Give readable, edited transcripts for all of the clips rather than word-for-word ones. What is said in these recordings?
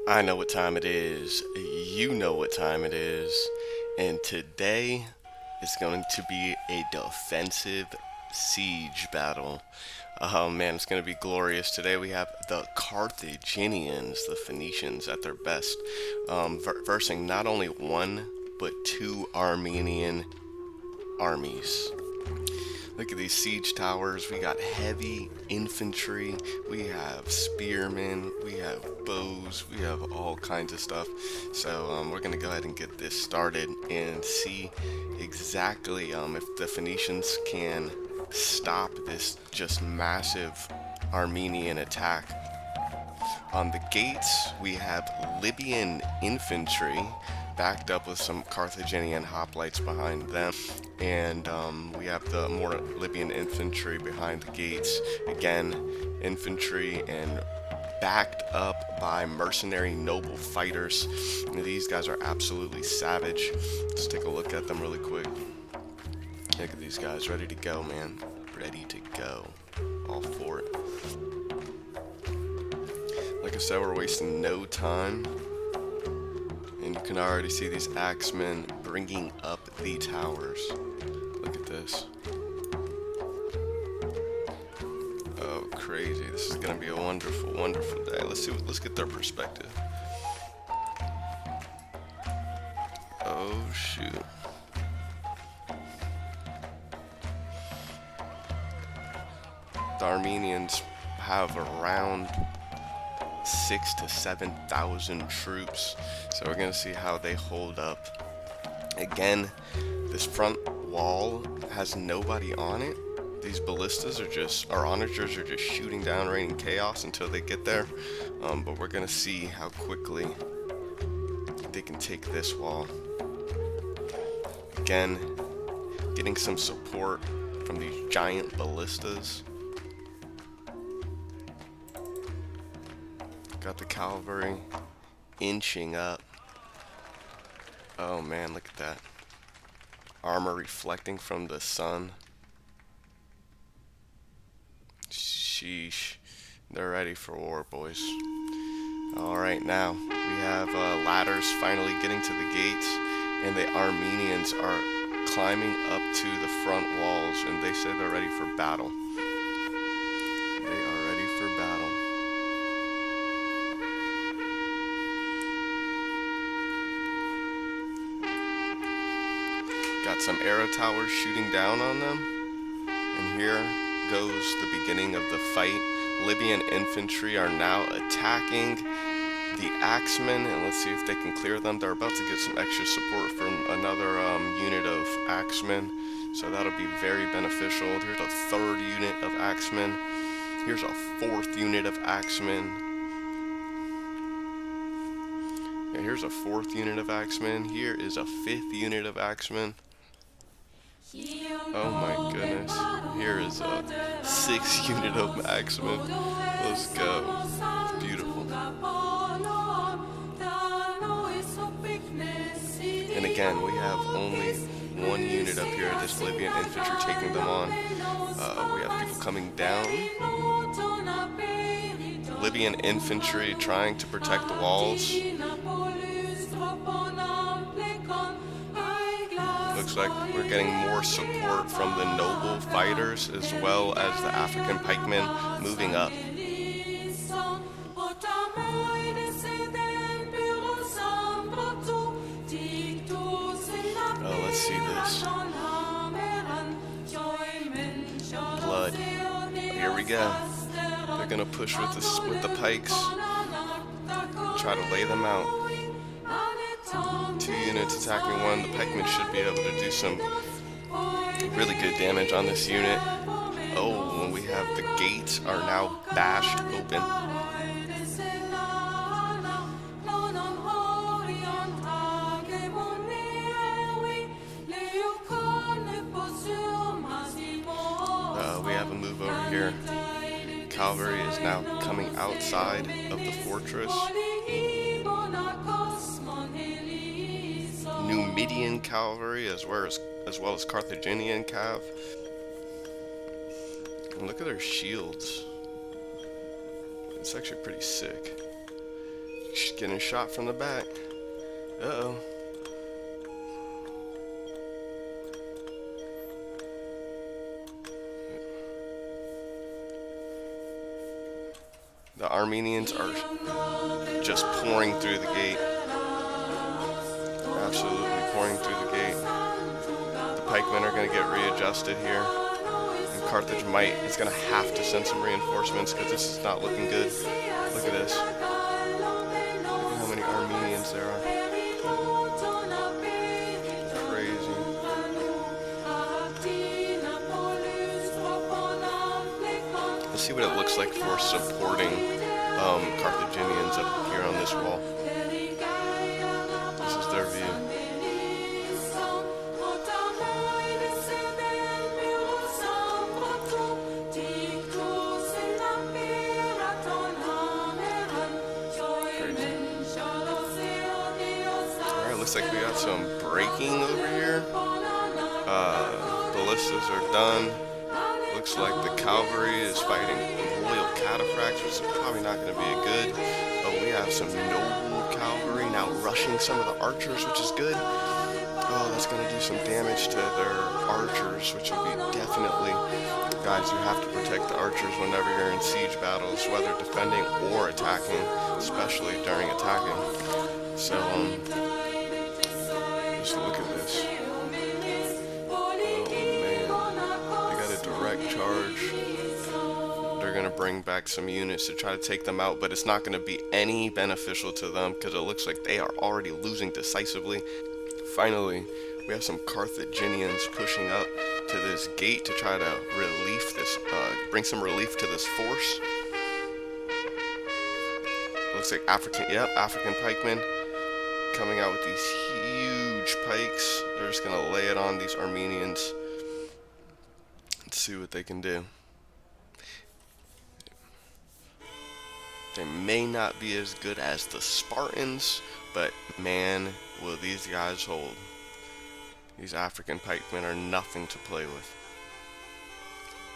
I know what time it is. You know what time it is. And today is going to be a defensive siege battle. Oh man, it's going to be glorious. Today we have the Carthaginians, the Phoenicians at their best, versing not only one, but two Armenian armies. Look at these siege towers. We got heavy infantry. We have spearmen. We have bows. We have all kinds of stuff. So we're going to go ahead and get this started and see exactly if the Phoenicians can stop this just massive Armenian attack. On the gates, we have Libyan infantry backed up with some Carthaginian hoplites behind them. And we have the more Libyan infantry behind the gates. Again, infantry and backed up by mercenary noble fighters. And these guys are absolutely savage. Let's take a look at them really quick. Look at these guys, ready to go, man. Ready to go. All for it. Like I said, we're wasting no time. And you can already see these axemen bringing up the towers. Look at this. Oh, crazy. This is going to be a wonderful, wonderful day. Let's get their perspective. Oh, shoot. The Armenians have around 6,000 to 7,000 troops, so we're gonna see how they hold up. Again, this front wall has nobody on it. These ballistas our onagers are just shooting down, raining chaos until they get there. But we're gonna see how quickly they can take this wall. Again, getting some support from these giant ballistas. Got the cavalry inching up. Oh man, look at that. Armor reflecting from the sun. Sheesh. They're ready for war, boys. Alright, now we have ladders finally getting to the gates, and the Armenians are climbing up to the front walls, and they say they're ready for battle. They are ready for battle. Got some arrow towers shooting down on them. And here goes the beginning of the fight. Libyan infantry are now attacking the axemen, and let's see if they can clear them. They're about to get some extra support from another unit of axemen, so that'll be very beneficial. Here's a third unit of axemen. Here's a fourth unit of axemen. And here's a fourth unit of axemen. Here is a fifth unit of axemen. Oh my goodness. Here is a sixth unit of axemen. Let's go. It's beautiful. And again, we have only one unit up here, this Libyan infantry taking them on. We have people coming down. Libyan infantry trying to protect the walls. Looks like we're getting more support from the noble fighters as well as the African pikemen moving up. Oh, let's see this. Blood. Here we go. They're gonna push with the pikes. Try to lay them out. Two units attacking one. The pikemen should be able to do some really good damage on this unit. Oh, and we have the gates are now bashed open. We have a move over here. Cavalry is now coming outside of the fortress. Numidian cavalry as well as Carthaginian cav. And look at their shields. It's actually pretty sick. getting shot from the back. Uh-oh. The Armenians are just pouring through the gate. Absolutely pouring through the gate. The pikemen are going to get readjusted here. And Carthage is going to have to send some reinforcements because this is not looking good. Look at this. Look at how many Armenians there are. Crazy. Let's see what it looks like for supporting Carthaginians up here on this wall. This is their view. Alright, looks like we got some braking over here. Ballistas are done. Looks like the cavalry is fighting royal cataphracts, which is probably not going to be a good. But we have some noble cavalry now rushing some of the archers, which is good. Oh, that's going to do some damage to their archers, which will be definitely... Guys, you have to protect the archers whenever you're in siege battles, whether defending or attacking, especially during attacking. So, just look at this. Direct charge. They're going to bring back some units to try to take them out, but it's not going to be any beneficial to them because it looks like they are already losing decisively. Finally, we have some Carthaginians pushing up to this gate to try to bring some relief to this force. Looks like African pikemen coming out with these huge pikes. They're just going to lay it on these Armenians. Let's see what they can do. They may not be as good as the Spartans, but man, will these guys hold. These African pikemen are nothing to play with.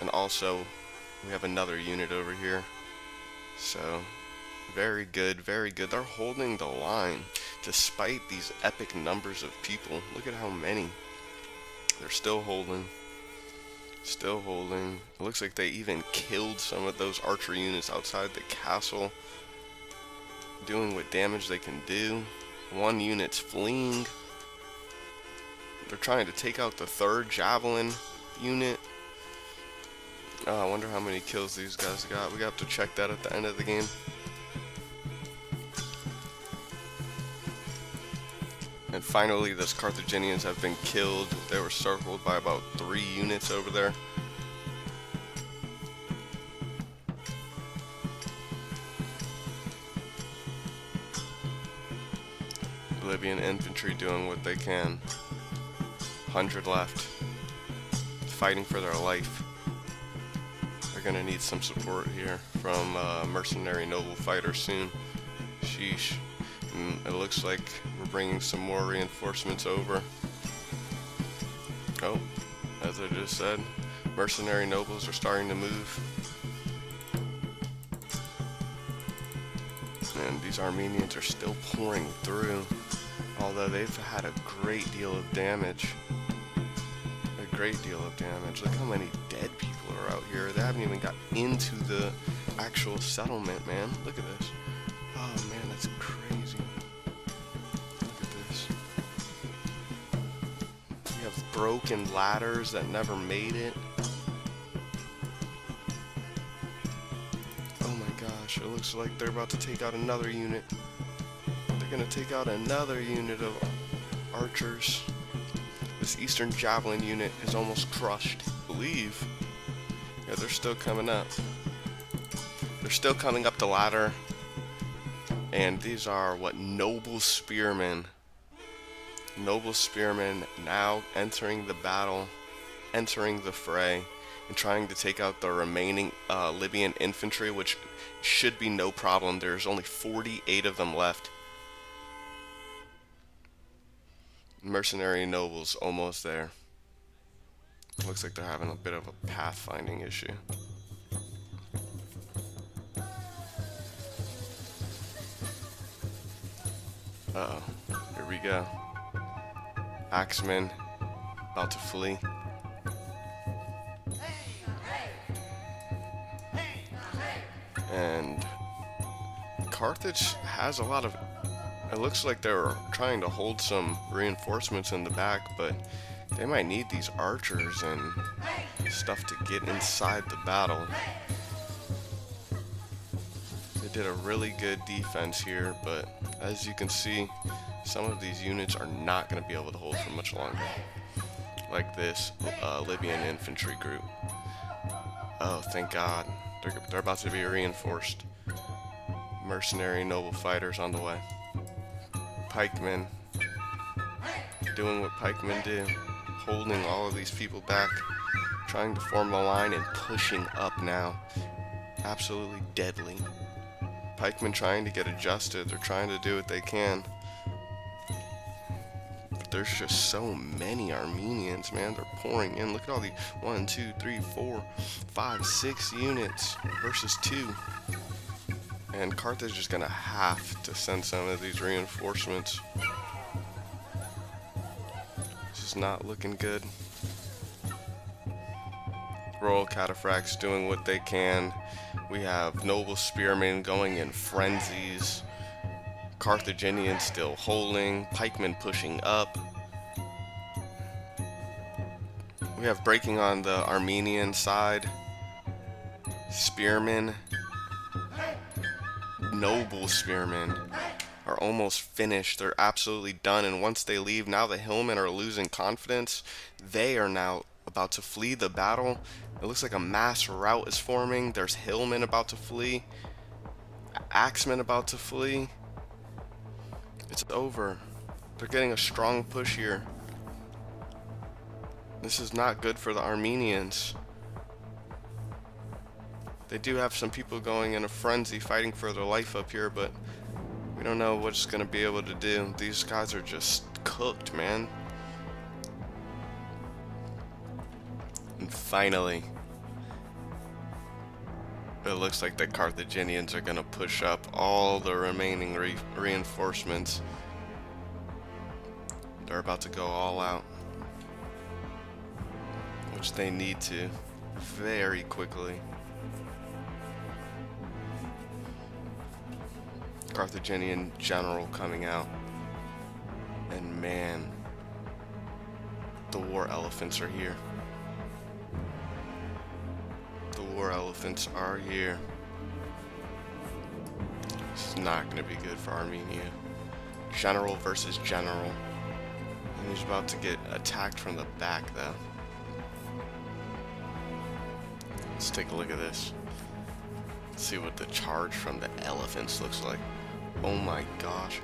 And also, we have another unit over here. So, very good, very good. They're holding the line despite these epic numbers of people. Look at how many. They're still holding. Still holding. It looks like they even killed some of those archer units outside the castle, doing what damage they can do. One unit's fleeing. They're trying to take out the third javelin unit. Oh, I wonder how many kills these guys got. We have to check that at the end of the game. And finally, the Carthaginians have been killed. They were circled by about 3 units over there. Libyan infantry doing what they can. 100 left. Fighting for their life. They're gonna need some support here from mercenary noble fighters soon. Sheesh. And it looks like we're bringing some more reinforcements over. Oh, as I just said, mercenary nobles are starting to move. And these Armenians are still pouring through, although they've had a great deal of damage. A great deal of damage. Look how many dead people are out here. They haven't even got into the actual settlement, man. Look at this. Oh man, that's crazy. Look at this. We have broken ladders that never made it. Oh my gosh, it looks like they're about to take out another unit. They're gonna take out another unit of archers. This Eastern Javelin unit is almost crushed. I believe. Yeah, they're still coming up. They're still coming up the ladder. And these are what noble spearmen. Noble spearmen now entering the battle, entering the fray, and trying to take out the remaining Libyan infantry, which should be no problem. There's only 48 of them left. Mercenary nobles almost there. Looks like they're having a bit of a pathfinding issue. Uh-oh. Here we go. Axeman about to flee. And Carthage has a lot of... It looks like they're trying to hold some reinforcements in the back, but they might need these archers and stuff to get inside the battle. They did a really good defense here, but as you can see, some of these units are not going to be able to hold for much longer. Like this Libyan infantry group. Oh, thank God. They're about to be reinforced. Mercenary noble fighters on the way. Pikemen. Doing what pikemen do. Holding all of these people back. Trying to form a line and pushing up now. Absolutely deadly. Pikemen trying to get adjusted. They're trying to do what they can. But there's just so many Armenians, man. They're pouring in. Look at all the 1, 2, 3, 4, 5, 6 units versus 2. And Carthage is going to have to send some of these reinforcements. This is not looking good. Royal cataphracts doing what they can. We have noble spearmen going in frenzies. Carthaginians still holding. Pikemen pushing up. We have breaking on the Armenian side. Spearmen. Noble spearmen are almost finished. They're absolutely done. And once they leave, now the hillmen are losing confidence. They are now about to flee the battle. It looks like a mass rout is forming. There's hillmen about to flee. Axemen about to flee. It's over. They're getting a strong push here. This is not good for the Armenians. They do have some people going in a frenzy fighting for their life up here, but we don't know what it's going to be able to do. These guys are just cooked, man. And finally, it looks like the Carthaginians are going to push up all the remaining reinforcements. They're about to go all out, which they need to very quickly. Carthaginian general coming out, and man, the war elephants are here. The war elephants are here. This is not going to be good for Armenia. General versus general, and he's about to get attacked from the back though. Let's take a look at this. Let's see what the charge from the elephants looks like. Oh my gosh.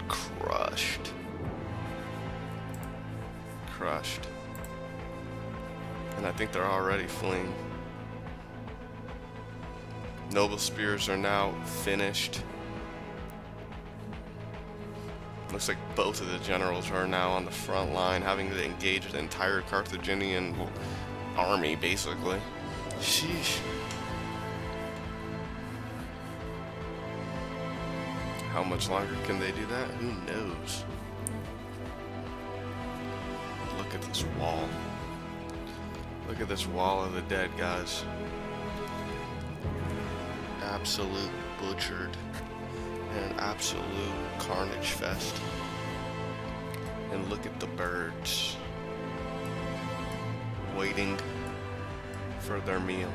Crushed. Crushed. And I think they're already fleeing. Noble spears are now finished. Looks like both of the generals are now on the front line, having to engage the entire Carthaginian army, basically. Sheesh. How much longer can they do that? Who knows? Look at this wall. Look at this wall of the dead, guys. Absolute butchered. And an absolute carnage fest. And look at the birds waiting for their meal.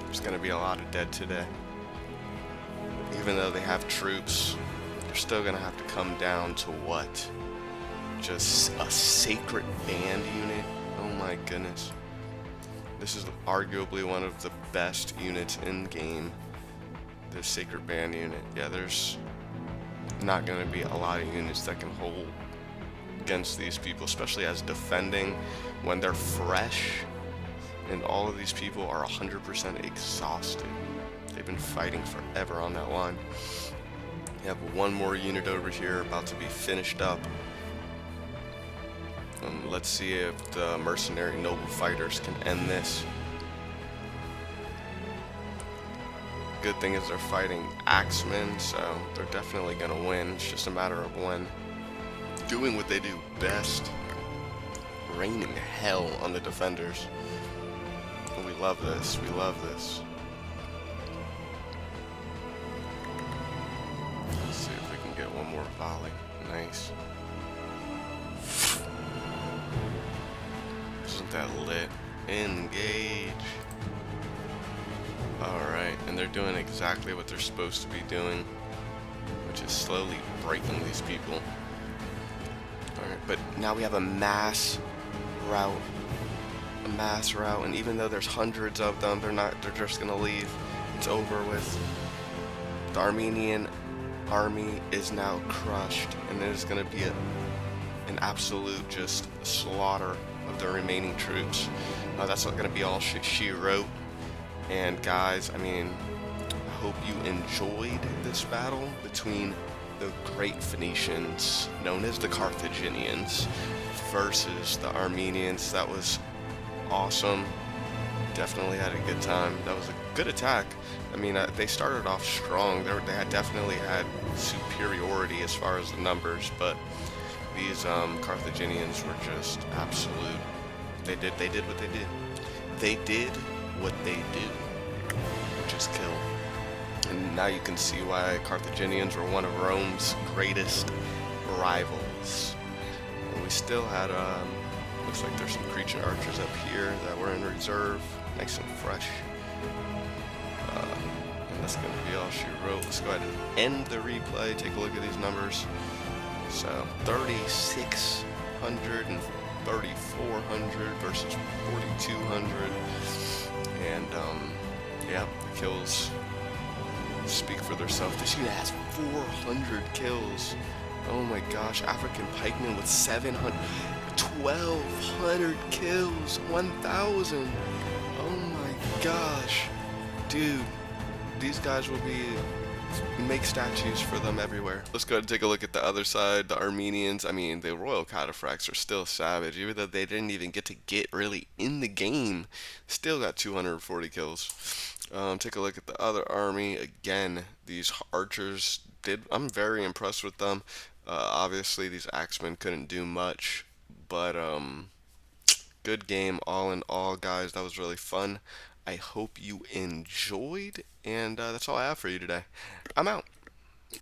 There's gonna be a lot of dead today. Even though they have troops, they're still gonna have to come down to what? Just a sacred band unit? Oh my goodness. This is arguably one of the best units in game. This sacred band unit. Yeah, there's not gonna be a lot of units that can hold against these people, especially as defending when they're fresh. And all of these people are 100% exhausted. They've been fighting forever on that line. You have one more unit over here about to be finished up. Let's see if the mercenary noble fighters can end this. good thing is they're fighting axemen, so they're definitely gonna win. It's just a matter of when. Doing what they do best, raining hell on the defenders. And we love this. We love this. Let's see if we can get one more volley. Nice. Isn't that lit? Engage. Alright, and they're doing exactly what they're supposed to be doing, which is slowly breaking these people. Alright, but now we have a mass route. And even though there's hundreds of them, they're just gonna leave. It's over with. The Armenian army is now crushed, and it is gonna be an absolute just slaughter of the remaining troops. That's not gonna be all she wrote. And guys, I mean, I hope you enjoyed this battle between the great Phoenicians, known as the Carthaginians, versus the Armenians. That was awesome. Definitely had a good time. That was a good attack. I mean, they started off strong. They had definitely had superiority as far as the numbers, but these Carthaginians were just absolute. They did what they did. They did what they do, which is kill. And now you can see why Carthaginians were one of Rome's greatest rivals. And we still had, looks like there's some creature archers up here that were in reserve, nice and fresh. And that's going to be all she wrote. Let's go ahead and end the replay. Take a look at these numbers. So 3,600 and 3,400 versus 4,200. And yeah, the kills speak for themselves. This unit has 400 kills. Oh my gosh, African pikemen with 700, 1,200 kills, 1,000. Oh my gosh, dude, these guys will make statues for them everywhere. Let's go ahead and take a look at the other side, the Armenians. I mean, the Royal Cataphracts are still savage, even though they didn't even get to get really in the game. Still got 240 kills. Take a look at the other army. Again, these archers I'm very impressed with them. Obviously, these axemen couldn't do much, but good game all in all, guys. That was really fun. I hope you enjoyed, and that's all I have for you today. I'm out.